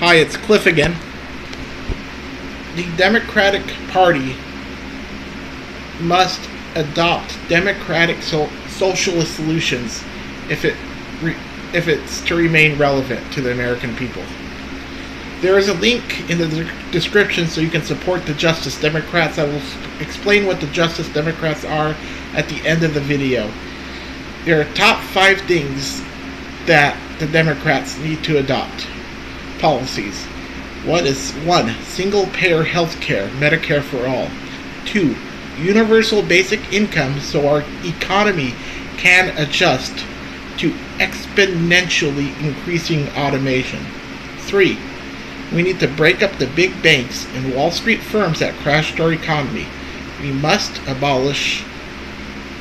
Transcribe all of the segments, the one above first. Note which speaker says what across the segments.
Speaker 1: Hi, it's Cliff again. The Democratic Party must adopt democratic socialist solutions if it's to remain relevant to the American people. There is a link in the description so you can support the Justice Democrats. I will explain what the Justice Democrats are at the end of the video. There are top 5 things that the Democrats need to adopt. Policies. 1. Single-payer health care, Medicare for all. 2. Universal basic income so our economy can adjust to exponentially increasing automation. 3. We need to break up the big banks and Wall Street firms that crashed our economy. We must abolish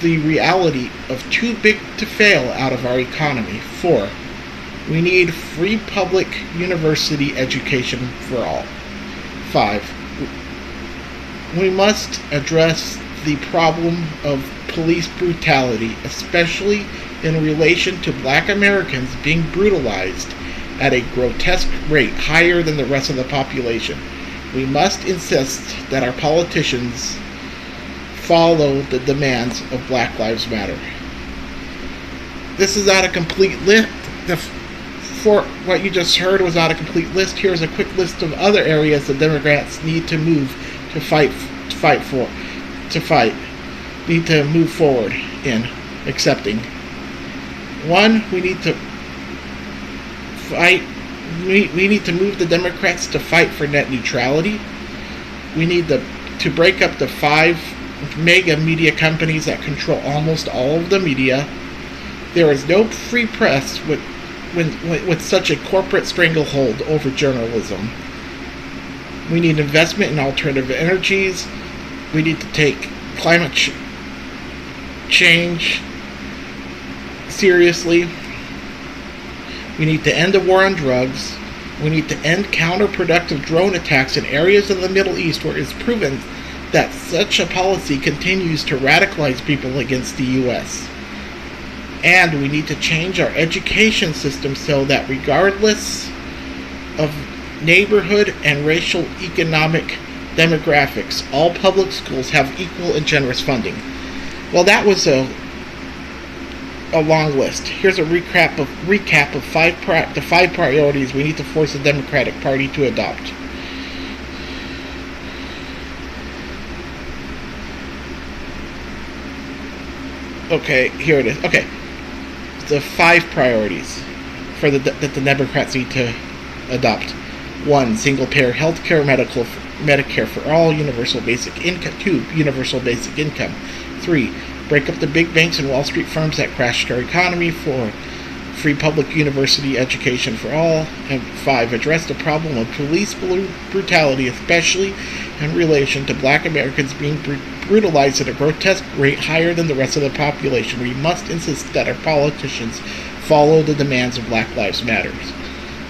Speaker 1: the reality of too big to fail out of our economy. 4. We need free public university education for all. 5. We must address the problem of police brutality, especially in relation to Black Americans being brutalized at a grotesque rate higher than the rest of the population. We must insist that our politicians follow the demands of Black Lives Matter. This is not a complete list. For what you just heard was not a complete list. Here's a quick list of other areas the Democrats need to move need to move forward in accepting. 1. We need to fight. We need to move the Democrats to fight for net neutrality. We need to break up the 5 mega media companies that control almost all of the media. There is no free press with such a corporate stranglehold over journalism. We need investment in alternative energies. We need to take climate change seriously. We need to end the war on drugs. We need to end counterproductive drone attacks in areas of the Middle East where it is proven that such a policy continues to radicalize people against the U.S. And we need to change our education system so that regardless of neighborhood and racial economic demographics, all public schools have equal and generous funding. Well, that was a long list. Here's a recap of the 5 priorities we need to force the Democratic Party to adopt. Okay, here it is. Okay, the 5 priorities that the Democrats need to adopt. 1. Single-payer health care, Medicare for all, universal basic income. 2. Universal basic income. 3. Break up the big banks and Wall Street firms that crashed our economy. 4. Free public university education for all. And 5. Address the problem of police brutality, especially in relation to Black Americans being brutalized at a grotesque rate higher than the rest of the population. We must insist that our politicians follow the demands of Black Lives Matter.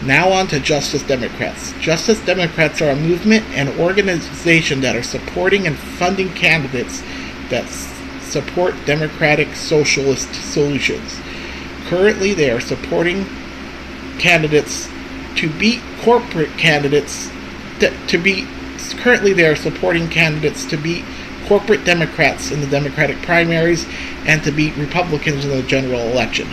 Speaker 1: Now on to Justice Democrats. Justice Democrats are a movement and organization that are supporting and funding candidates that support democratic socialist solutions. Currently, they are supporting candidates to beat corporate candidates Currently, they are supporting candidates to beat corporate Democrats in the Democratic primaries and to beat Republicans in the general election.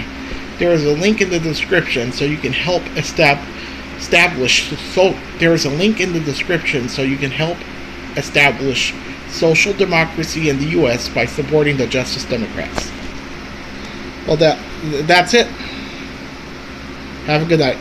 Speaker 1: There is a link in the description so you can help establish social democracy in the U.S. by supporting the Justice Democrats. Well, that's it. Have a good night.